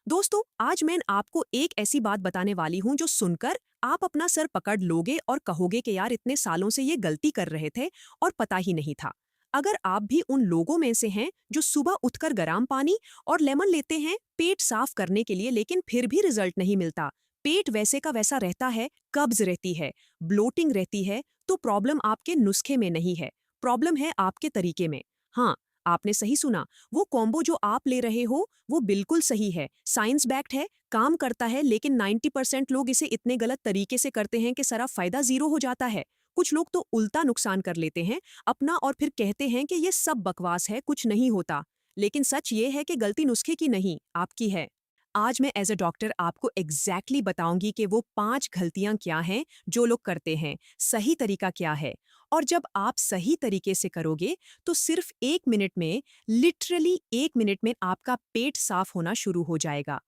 दोस्तों, आज मैं आपको एक ऐसी बात बताने वाली हूँ जो सुनकर आप अपना सर पकड़ लोगे और कहोगे कि यार इतने सालों से ये गलती कर रहे थे और पता ही नहीं था। अगर आप भी उन लोगों में से हैं जो सुबह उठकर गर्म पानी और लेमन लेते हैं पेट साफ करने के लिए, लेकिन फिर भी रिजल्ट नहीं मिलता, पेट वैसे का वैसा रहता है, कब्ज रहती है, ब्लोटिंग रहती है, तो प्रॉब्लम आपके नुस्खे में नहीं है, प्रॉब्लम है आपके तरीके में। हाँ, आपने सही सुना। वो कॉम्बो जो आप ले रहे हो वो बिल्कुल सही है, साइंस बैक्ड है, काम करता है, लेकिन 90% लोग इसे इतने गलत तरीके से करते हैं कि सारा फायदा जीरो हो जाता है। कुछ लोग तो उल्टा नुकसान कर लेते हैं अपना और फिर कहते हैं कि ये सब बकवास है, कुछ नहीं होता। लेकिन सच ये है कि गलती नुस्खे की नहीं, आपकी है। आज मैं एज अ डॉक्टर आपको एग्जैक्टली बताऊंगी कि वो 5 गलतियां क्या हैं जो लोग करते हैं, सही तरीका क्या है। और जब आप सही तरीके से करोगे तो सिर्फ 1 मिनट में, लिटरली 1 मिनट में आपका पेट साफ होना शुरू हो जाएगा।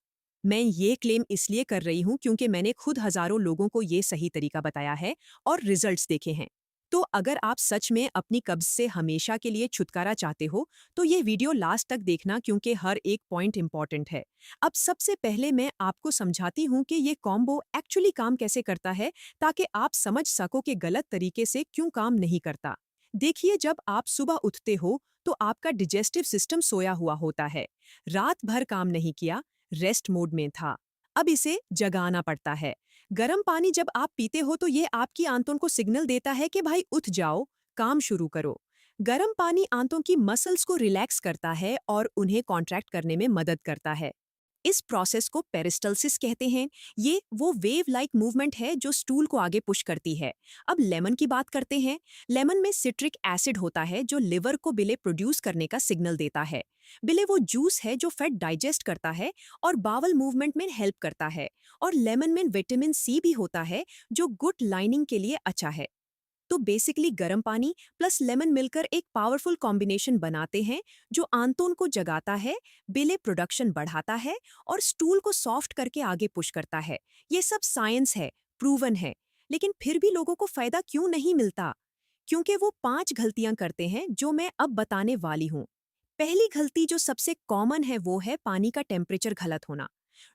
मैं ये क्लेम इसलिए कर रही हूँ क्योंकि मैंने खुद हजारों लोगों को ये सही तरीका बताया है और रिजल्ट्स देखे हैं। तो अगर आप सच में अपनी कब्ज से हमेशा के लिए छुटकारा चाहते हो तो ये वीडियो लास्ट तक देखना, क्योंकि हर एक पॉइंट इंपॉर्टेंट है। अब सबसे पहले मैं आपको समझाती हूँ कि ये कॉम्बो एक्चुअली काम कैसे करता है, ताकि आप समझ सको कि गलत तरीके से क्यों काम नहीं करता। देखिए, जब आप सुबह उठते हो तो आपका डिजेस्टिव सिस्टम सोया हुआ होता है, रात भर काम नहीं किया, रेस्ट मोड में था। अब इसे जगाना पड़ता है। गर्म पानी जब आप पीते हो तो ये आपकी आंतों को सिग्नल देता है कि भाई उठ जाओ, काम शुरू करो। गर्म पानी आंतों की मसल्स को रिलैक्स करता है और उन्हें कॉन्ट्रैक्ट करने में मदद करता है। इस प्रोसेस को पेरिस्टल्सिस कहते हैं। ये वो वेव लाइक मूवमेंट है जो स्टूल को आगे पुश करती है। अब लेमन की बात करते हैं। लेमन में सिट्रिक एसिड होता है जो लिवर को बिले प्रोड्यूस करने का सिग्नल देता है। बिले वो जूस है जो फैट डाइजेस्ट करता है और बावल मूवमेंट में हेल्प करता है। और लेमन में विटामिन सी भी होता है जो गुड लाइनिंग के लिए अच्छा है। तो बेसिकली गर्म पानी प्लस लेमन मिलकर एक पावरफुल कॉम्बिनेशन बनाते हैं जो आंतों को जगाता है, बिले प्रोडक्शन बढ़ाता है और स्टूल को सॉफ्ट करके आगे पुश करता है। ये सब साइंस है, प्रूवन है। लेकिन फिर भी लोगों को फायदा क्यों नहीं मिलता? क्योंकि वो 5 गलतियां करते हैं जो मैं अब बताने वाली हूँ। पहली गलती जो सबसे कॉमन है वो है पानी का टेम्परेचर गलत होना।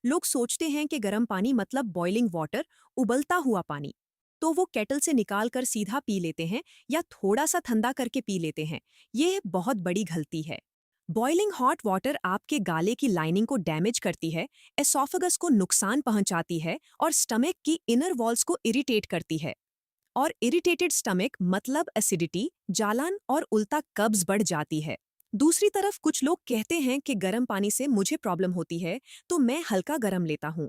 लोग सोचते हैं कि गर्म पानी मतलब बॉइलिंग वाटर, उबलता हुआ पानी, तो वो केटल से निकाल कर सीधा पी लेते हैं या थोड़ा सा ठंडा करके पी लेते हैं। ये बहुत बड़ी गलती है। बॉइलिंग हॉट वाटर आपके गाले की लाइनिंग को डैमेज करती है, एसोफेगस को नुकसान पहुंचाती है और स्टमक की इनर वॉल्स को इरिटेट करती है। और इरिटेटेड स्टमक मतलब एसिडिटी, जालन और उल्टा कब्ज बढ़ जाती है। दूसरी तरफ कुछ लोग कहते हैं कि गर्म पानी से मुझे प्रॉब्लम होती है तो मैं हल्का गर्म लेता हूँ।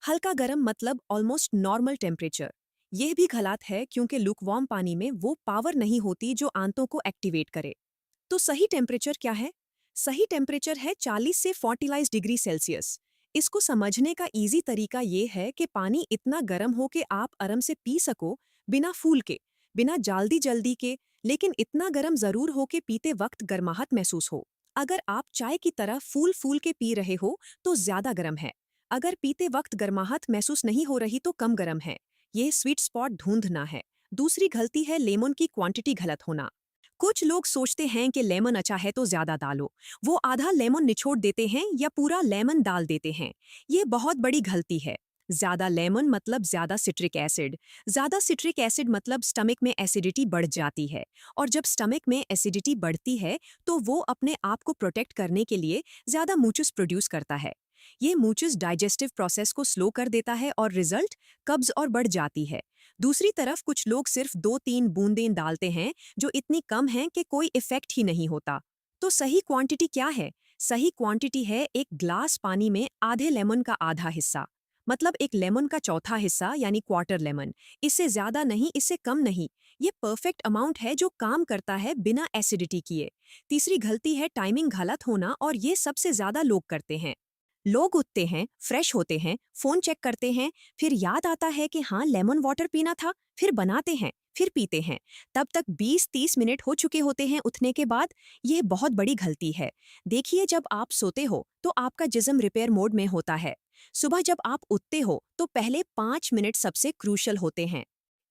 हल्का गर्म मतलब ऑलमोस्ट नॉर्मल टेम्परेचर। यह भी गलत है क्योंकि लुकवार्म पानी में वो पावर नहीं होती जो आंतों को एक्टिवेट करे। तो सही टेम्परेचर क्या है? सही टेम्परेचर है 40 से 45 डिग्री सेल्सियस। इसको समझने का इजी तरीका ये है कि पानी इतना गर्म हो कि आप आराम से पी सको, बिना फूल के, बिना जल्दी जल्दी के, लेकिन इतना गर्म जरूर हो कि पीते वक्त गर्माहट महसूस हो। अगर आप चाय की तरह फूल फूल के पी रहे हो तो ज्यादा गर्म है। अगर पीते वक्त गर्माहट महसूस नहीं हो रही तो कम गर्म है। ये स्वीट स्पॉट ढूंढना है। दूसरी गलती है लेमन की क्वांटिटी गलत होना। कुछ लोग सोचते हैं कि लेमन अच्छा है तो ज्यादा डालो। वो आधा लेमन निचोड़ देते हैं या पूरा लेमन डाल देते हैं। ये बहुत बड़ी गलती है। ज्यादा लेमन मतलब ज्यादा सिट्रिक एसिड। ज्यादा सिट्रिक एसिड मतलब स्टमक में एसिडिटी बढ़ जाती है। और जब स्टमक में एसिडिटी बढ़ती है तो वो अपने आप को प्रोटेक्ट करने के लिए ज्यादा मूचस प्रोड्यूस करता है। ये मूचस डाइजेस्टिव प्रोसेस को स्लो कर देता है और रिजल्ट कब्ज और बढ़ जाती है। दूसरी तरफ कुछ लोग सिर्फ 2-3 बूंदें डालते हैं जो इतनी कम हैं कि कोई इफेक्ट ही नहीं होता। तो सही क्वांटिटी क्या है? सही क्वांटिटी है एक ग्लास पानी में आधे लेमन का आधा हिस्सा, मतलब एक लेमन का चौथा हिस्सा यानी क्वार्टर लेमन। इससे ज्यादा नहीं, इससे कम नहीं। ये परफेक्ट अमाउंट है जो काम करता है बिना एसिडिटी किए। तीसरी गलती है टाइमिंग गलत होना, और ये सबसे ज्यादा लोग करते हैं। लोग उठते हैं, फ्रेश होते हैं, फोन चेक करते हैं, फिर याद आता है कि हाँ लेमन वाटर पीना था, फिर बनाते हैं, फिर पीते हैं। तब तक 20-30 मिनट हो चुके होते हैं उठने के बाद। यह बहुत बड़ी गलती है। देखिए, जब आप सोते हो तो आपका जिस्म रिपेयर मोड में होता है। सुबह जब आप उठते हो तो पहले 5 मिनट सबसे क्रूशल होते हैं।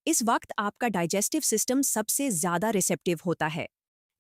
इस वक्त आपका डाइजेस्टिव सिस्टम सबसे ज्यादा रिसेप्टिव होता है।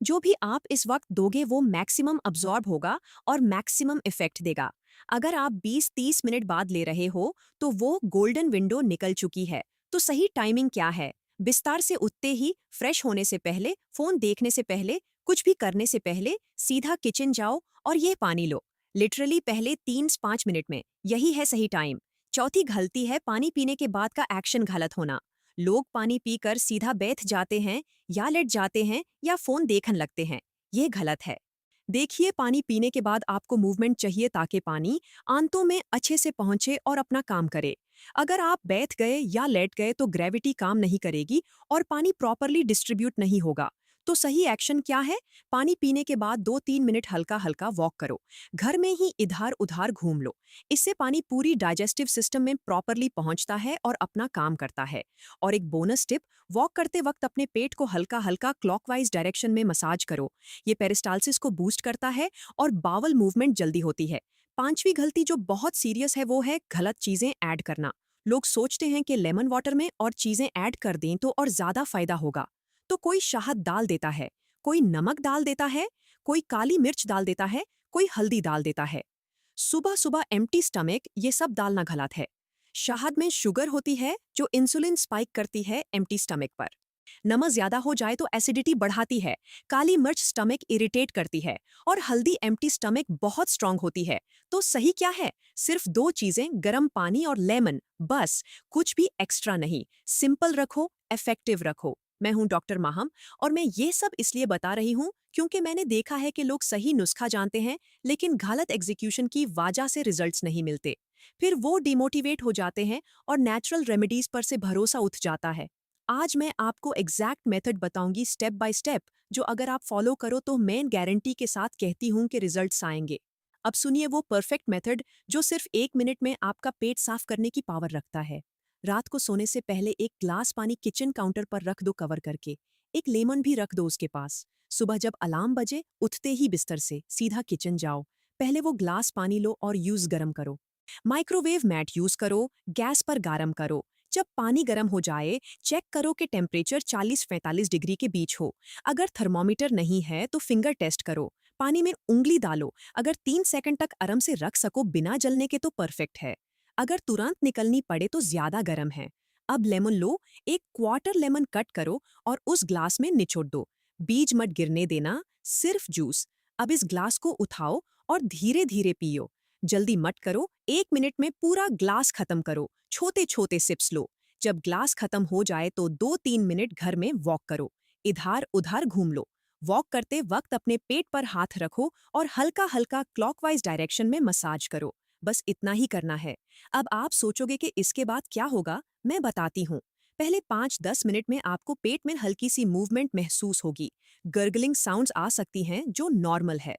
जो भी आप इस वक्त दोगे वो मैक्सिमम अब्जॉर्ब होगा और मैक्सिमम इफेक्ट देगा। अगर आप 20-30 मिनट बाद ले रहे हो, तो वो गोल्डन विंडो निकल चुकी है। तो सही टाइमिंग क्या है? बिस्तर से उठते ही, फ्रेश होने से पहले, फोन देखने से पहले, कुछ भी करने से पहले सीधा किचन जाओ और ये पानी लो। लिटरली पहले 3-5 मिनट में। यही है सही टाइम। चौथी गलती है पानी पीने के बाद का एक्शन गलत होना। लोग पानी पीकर सीधा बैठ जाते हैं या लेट जाते हैं या फोन देखने लगते हैं। ये गलत है। देखिए, पानी पीने के बाद आपको मूवमेंट चाहिए ताकि पानी आंतों में अच्छे से पहुंचे और अपना काम करे। अगर आप बैठ गए या लेट गए तो ग्रेविटी काम नहीं करेगी और पानी प्रॉपरली डिस्ट्रीब्यूट नहीं होगा। तो सही एक्शन क्या है? पानी पीने के बाद 2-3 मिनट हल्का हल्का वॉक करो। घर में ही इधर उधर घूम लो। इससे पानी पूरी डाइजेस्टिव सिस्टम में प्रॉपरली पहुंचता है और अपना काम करता है। और एक बोनस टिप, वॉक करते वक्त अपने पेट को हल्का हल्का क्लॉकवाइज डायरेक्शन में मसाज करो। ये पेरिस्टालसिस को बूस्ट करता है और बावल मूवमेंट जल्दी होती है। पांचवी गलती जो बहुत सीरियस है वो है गलत चीजें ऐड करना। लोग सोचते हैं कि लेमन वाटर में और चीजें ऐड कर दें तो और ज्यादा फायदा होगा। तो कोई शहद डाल देता है, कोई नमक डाल देता है, कोई काली मिर्च डाल देता है, कोई हल्दी डाल देता है। सुबह सुबह एम्प्टी स्टमक ये सब डालना गलत है। शहद में शुगर होती है जो इंसुलिन स्पाइक करती है एम्प्टी स्टमक पर। नमक ज्यादा हो जाए तो एसिडिटी बढ़ाती है। काली मिर्च स्टमक इरिटेट करती है और हल्दी एम्प्टी स्टमक बहुत स्ट्रांग होती है। तो सही क्या है? सिर्फ दो चीजें, गर्म पानी और लेमन, बस। कुछ भी एक्स्ट्रा नहीं। सिंपल रखो, इफेक्टिव रखो। मैं हूं डॉक्टर माहम और मैं ये सब इसलिए बता रही हूं क्योंकि मैंने देखा है कि लोग सही नुस्खा जानते हैं लेकिन गलत एग्जीक्यूशन की वजह से रिजल्ट्स नहीं मिलते। फिर वो डिमोटिवेट हो जाते हैं और नेचुरल रेमेडीज पर से भरोसा उठ जाता है। आज मैं आपको एग्जैक्ट मेथड बताऊंगी स्टेप बाय स्टेप, जो अगर आप फॉलो करो तो मैं गारंटी के साथ कहती हूं कि रिजल्ट्स आएंगे। अब सुनिए वो परफेक्ट मेथड जो सिर्फ 1 मिनट में आपका पेट साफ करने की पावर रखता है। रात को सोने से पहले एक ग्लास पानी किचन काउंटर पर रख दो कवर करके। एक लेमन भी रख दो उसके पास। सुबह जब अलार्म बजे, उठते ही बिस्तर से सीधा किचन जाओ। पहले वो ग्लास पानी लो और यूज गरम करो। माइक्रोवेव मैट यूज करो, गैस पर गरम करो। जब पानी गर्म हो जाए, चेक करो कि टेम्परेचर 40-45 डिग्री के बीच हो। अगर थर्मोमीटर नहीं है तो फिंगर टेस्ट करो। पानी में उंगली डालो। अगर 3 सेकंड तक आराम से रख सको बिना जलने के तो परफेक्ट है। अगर तुरंत निकलनी पड़े तो ज्यादा गर्म है। अब लेमन लो, एक क्वार्टर लेमन कट करो और उस ग्लास में निचोड़ दो। बीज मत गिरने देना, सिर्फ जूस। अब इस ग्लास को उठाओ और धीरे धीरे पियो। जल्दी मत करो, 1 मिनट में पूरा ग्लास खत्म करो। छोटे छोटे सिप्स लो। जब ग्लास खत्म हो जाए तो 2-3 मिनट घर में वॉक करो। इधर उधर घूम लो। वॉक करते वक्त अपने पेट पर हाथ रखो और हल्का हल्का क्लॉकवाइज डायरेक्शन में मसाज करो। बस इतना ही करना है। अब आप सोचोगे कि इसके बाद क्या होगा, मैं बताती हूँ। पहले 5-10 मिनट में आपको पेट में हल्की सी मूवमेंट महसूस होगी। गर्गलिंग साउंड्स आ सकती हैं जो नॉर्मल है।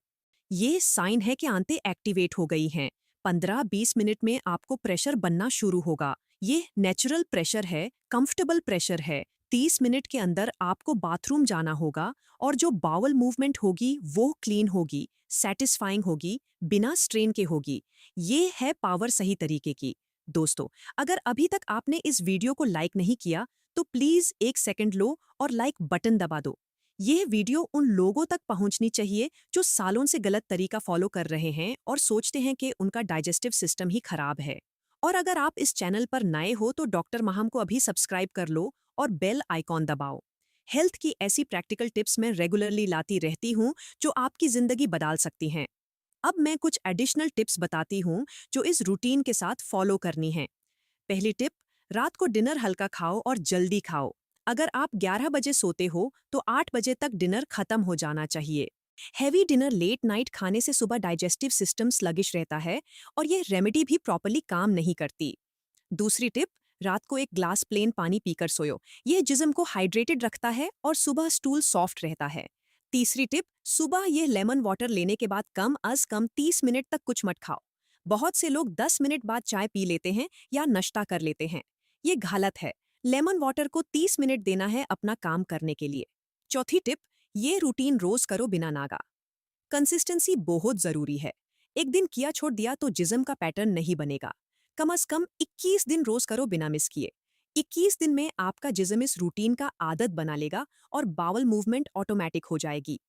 ये साइन है कि आंतें एक्टिवेट हो गई हैं। 15-20 मिनट में आपको प्रेशर बनना शुरू होगा। ये नेचुरल प्रेशर है, कंफर्टेबल प्रेशर है। 30 मिनट के अंदर आपको बाथरूम जाना होगा और जो बाउल मूवमेंट होगी वो क्लीन होगी, सेटिस्फाइंग होगी, बिना स्ट्रेन के होगी। ये है पावर सही तरीके की। दोस्तों, अगर अभी तक आपने इस वीडियो को लाइक नहीं किया तो प्लीज 1 सेकंड लो और लाइक बटन दबा दो। यह वीडियो उन लोगों तक पहुंचनी चाहिए जो सालों से गलत तरीका फॉलो कर रहे हैं और सोचते हैं कि उनका डाइजेस्टिव सिस्टम ही खराब है। और अगर आप इस चैनल पर नए हो तो डॉक्टर माहम को अभी सब्सक्राइब कर लो और बेल आइकॉन दबाओ। हेल्थ की ऐसी प्रैक्टिकल टिप्स मैं रेगुलरली लाती रहती हूँ जो आपकी जिंदगी बदल सकती हैं। अब मैं कुछ एडिशनल टिप्स बताती हूँ जो इस रूटीन के साथ फॉलो करनी है। पहली टिप, रात को डिनर हल्का खाओ और जल्दी खाओ। अगर आप 11 बजे सोते हो तो 8 बजे तक डिनर खत्म हो जाना चाहिए। हैवी डिनर लेट नाइट खाने से सुबह डाइजेस्टिव सिस्टम स्लगिश रहता है और ये रेमेडी भी प्रॉपर्ली काम नहीं करती। दूसरी टिप, रात को एक ग्लास प्लेन पानी पीकर सोयो। यह जिस्म को हाइड्रेटेड रखता है और सुबह स्टूल सॉफ्ट रहता है। तीसरी टिप, सुबह यह लेमन वाटर लेने के बाद कम अज कम 30 मिनट तक कुछ मत खाओ। बहुत से लोग 10 मिनट बाद चाय पी लेते हैं या नाश्ता कर लेते हैं। ये गलत है। लेमन वाटर को 30 मिनट देना है अपना काम करने के लिए। चौथी टिप, ये रूटीन रोज करो बिना नागा। कंसिस्टेंसी बहुत जरूरी है। एक दिन किया छोड़ दिया तो जिस्म का पैटर्न नहीं बनेगा। कम से कम 21 दिन रोज करो बिना मिस किए। 21 दिन में आपका जिस्म इस रूटीन का आदत बना लेगा और बावल मूवमेंट ऑटोमेटिक हो जाएगी।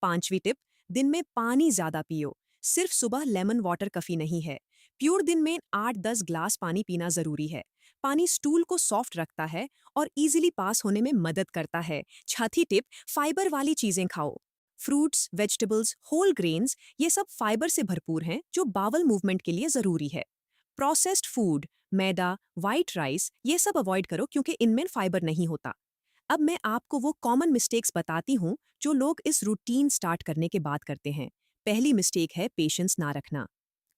पांचवी टिप, दिन में पानी ज्यादा पियो। सिर्फ सुबह लेमन वाटर काफी नहीं है। प्योर दिन में 8-10 ग्लास पानी पीना जरूरी है। पानी स्टूल को सॉफ्ट रखता है और इजीली पास होने में मदद करता है। छठी टिप, फाइबर वाली चीजें खाओ। फ्रूट्स, वेजिटेबल्स, होल ग्रेन्स ये सब फाइबर से भरपूर हैं जो बावल मूवमेंट के लिए जरूरी है। प्रोसेस्ड फूड, मैदा, वाइट राइस ये सब अवॉइड करो क्योंकि इनमें फाइबर नहीं होता। अब मैं आपको वो कॉमन मिस्टेक्स बताती हूँ जो लोग इस रूटीन स्टार्ट करने के बाद करते हैं। पहली मिस्टेक है पेशेंस ना रखना।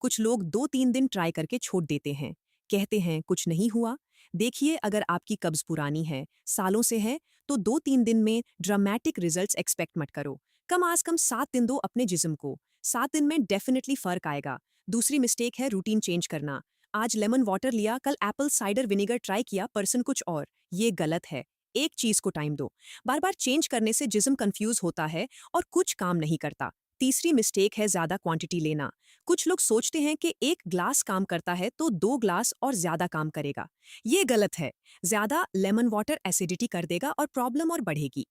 कुछ लोग 2-3 दिन ट्राई करके छोड़ देते हैं। कहते हैं कुछ नहीं हुआ। देखिए, अगर आपकी कब्ज पुरानी है, सालों से है, तो 2-3 दिन में ड्रामेटिक रिजल्ट्स एक्सपेक्ट मत करो। कम आज कम 7 दिन दो अपने जिस्म को। 7 दिन में डेफिनेटली फर्क आएगा। दूसरी मिस्टेक है रूटीन चेंज करना। आज लेमन वाटर लिया, कल एप्पल साइडर विनेगर ट्राई किया, पर्सन कुछ और। ये गलत है। एक चीज को टाइम दो। बार बार चेंज करने से जिस्म कंफ्यूज होता है और कुछ काम नहीं करता। तीसरी मिस्टेक है ज्यादा क्वांटिटी लेना। कुछ लोग सोचते हैं कि 1 ग्लास काम करता है तो 2 ग्लास और ज्यादा काम करेगा। ये गलत है। ज्यादा लेमन वाटर एसिडिटी कर देगा और प्रॉब्लम और बढ़ेगी।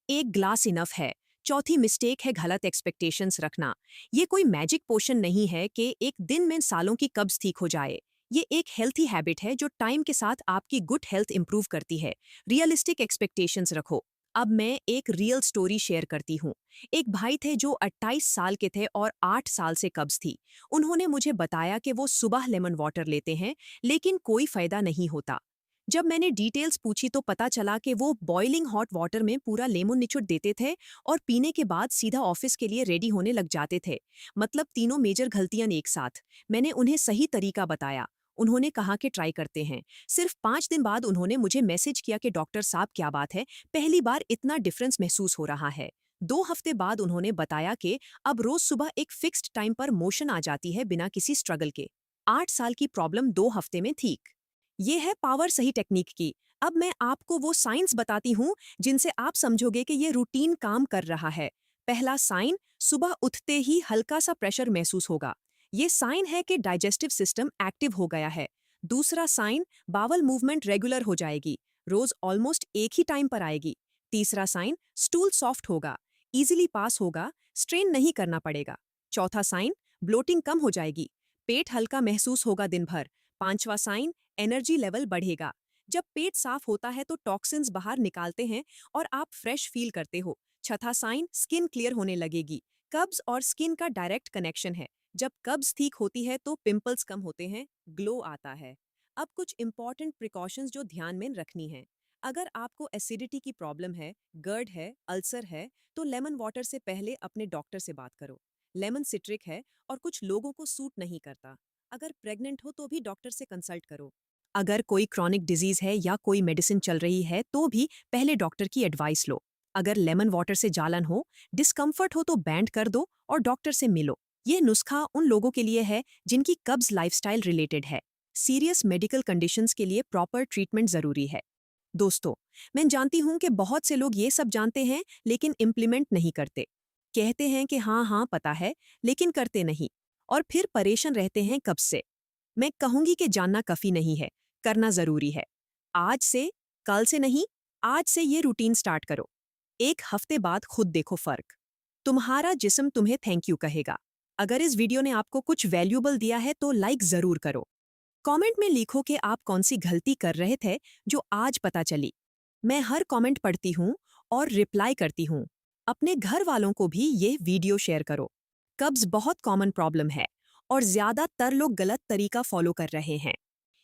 1 ग्लास इनफ है। चौथी मिस्टेक है गलत एक्सपेक्टेशंस रखना। ये कोई मैजिक पोशन नहीं है कि एक दिन में सालों की कब्ज ठीक हो जाए। ये एक हेल्थी हैबिट है जो टाइम के साथ आपकी गुड हेल्थ इंप्रूव करती है। रियलिस्टिक एक्सपेक्टेशंस रखो। अब मैं एक रियल स्टोरी शेयर करती हूँ। एक भाई थे जो 28 साल के थे और 8 साल से कब्ज थी। उन्होंने मुझे बताया कि वो सुबह लेमन वाटर लेते हैं लेकिन कोई फायदा नहीं होता। जब मैंने डिटेल्स पूछी तो पता चला कि वो बॉइलिंग हॉट वाटर में पूरा लेमन निचोड़ देते थे और पीने के बाद सीधा ऑफिस के लिए रेडी होने लग जाते थे। मतलब तीनों मेजर गलतियां एक साथ। मैंने उन्हें सही तरीका बताया। उन्होंने कहा कि ट्राई करते हैं। सिर्फ 5 दिन बाद उन्होंने मुझे मैसेज किया कि डॉक्टर साहब क्या बात है, पहली बार इतना डिफरेंस महसूस हो रहा है। 2 हफ्ते बाद उन्होंने बताया कि अब रोज सुबह एक फिक्स्ड टाइम पर मोशन आ जाती है बिना किसी स्ट्रगल के। 8 साल की प्रॉब्लम 2 हफ्ते में ठीक। ये है पावर सही टेक्निक की। अब मैं आपको वो साइंस बताती हूँ जिनसे आप समझोगे कि ये रूटीन काम कर रहा है। पहला साइन, सुबह उठते ही हल्का सा प्रेशर महसूस होगा। ये साइन है कि डाइजेस्टिव सिस्टम एक्टिव हो गया है। दूसरा साइन, बावल मूवमेंट रेगुलर हो जाएगी, रोज ऑलमोस्ट एक ही टाइम पर आएगी। तीसरा साइन, स्टूल सॉफ्ट होगा, इजीली पास होगा, स्ट्रेन नहीं करना पड़ेगा। चौथा साइन, ब्लोटिंग कम हो जाएगी, पेट हल्का महसूस होगा दिन भर। पांचवा साइन, एनर्जी लेवल बढ़ेगा। जब पेट साफ होता है तो टॉक्सिन्स बाहर निकालते हैं और आप फ्रेश फील करते हो। छठा साइन, स्किन क्लियर होने लगेगी। कब्ज और स्किन का डायरेक्ट कनेक्शन है। जब कब्ज ठीक होती है तो पिंपल्स कम होते हैं, ग्लो आता है। अब कुछ इंपॉर्टेंट प्रिकॉशंस जो ध्यान में रखनी है। अगर आपको एसिडिटी की प्रॉब्लम है, गर्ड है, अल्सर है, तो लेमन वाटर से पहले अपने डॉक्टर से बात करो। लेमन सिट्रिक है और कुछ लोगों को सूट नहीं करता। अगर प्रेग्नेंट हो तो भी डॉक्टर से कंसल्ट करो। अगर कोई क्रॉनिक डिजीज है या कोई मेडिसिन चल रही है तो भी पहले डॉक्टर की एडवाइस लो। अगर लेमन वाटर से जालन हो, डिस्कम्फर्ट हो तो बैंड कर दो और डॉक्टर से मिलो। ये नुस्खा उन लोगों के लिए है जिनकी कब्ज लाइफस्टाइल रिलेटेड है। सीरियस मेडिकल कंडीशंस के लिए प्रॉपर ट्रीटमेंट जरूरी है। दोस्तों, मैं जानती हूं कि बहुत से लोग ये सब जानते हैं लेकिन इम्प्लीमेंट नहीं करते। कहते हैं कि हाँ हाँ पता है, लेकिन करते नहीं, और फिर परेशान रहते हैं कब से। मैं कहूंगी कि जानना काफी नहीं है, करना जरूरी है। आज से, कल से नहीं, आज से ये रूटीन स्टार्ट करो। 1 हफ्ते बाद खुद देखो फर्क। तुम्हारा जिस्म तुम्हें थैंक यू कहेगा। अगर इस वीडियो ने आपको कुछ वैल्यूएबल दिया है तो लाइक जरूर करो। कमेंट में लिखो कि आप कौन सी गलती कर रहे थे जो आज पता चली। मैं हर कमेंट पढ़ती हूँ और रिप्लाई करती हूँ। अपने घर वालों को भी ये वीडियो शेयर करो। कब्ज बहुत कॉमन प्रॉब्लम है और ज्यादातर लोग गलत तरीका फॉलो कर रहे हैं।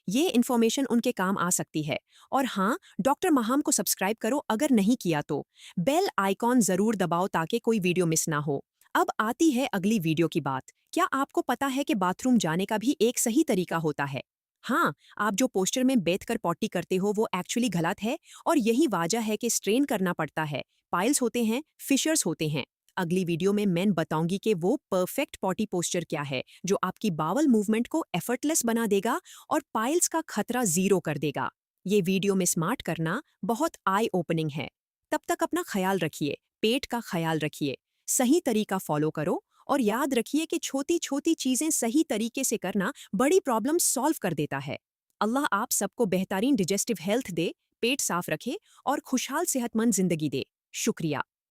ये इन्फॉर्मेशन उनके काम आ सकती है। और हाँ, डॉक्टर महाम को सब्सक्राइब करो अगर नहीं किया तो। बेल आइकॉन जरूर दबाओ ताकि कोई वीडियो मिस ना हो। अब आती है अगली वीडियो की बात। क्या आपको पता है कि बाथरूम जाने का भी एक सही तरीका होता है? हाँ, आप जो पोस्टर में बैठकर पॉटी करते हो वो एक्चुअली गलत है और यही वजह है कि स्ट्रेन करना पड़ता है, पाइल्स होते हैं, फिशर्स होते हैं। अगली वीडियो में मैं बताऊंगी कि वो परफेक्ट पॉटी पोस्चर क्या है जो आपकी बावल मूवमेंट को एफर्टलेस बना देगा और पाइल्स का खतरा जीरो कर देगा। ये वीडियो में स्मार्ट करना बहुत आई ओपनिंग है। तब तक अपना ख्याल रखिए, पेट का ख्याल रखिए, सही तरीका फॉलो करो और याद रखिए कि छोटी छोटी चीजें सही तरीके से करना बड़ी प्रॉब्लम सॉल्व कर देता है। अल्लाह आप सबको बेहतरीन डिजेस्टिव हेल्थ दे, पेट साफ रखे और खुशहाल सेहतमंद जिंदगी दे। शुक्रिया।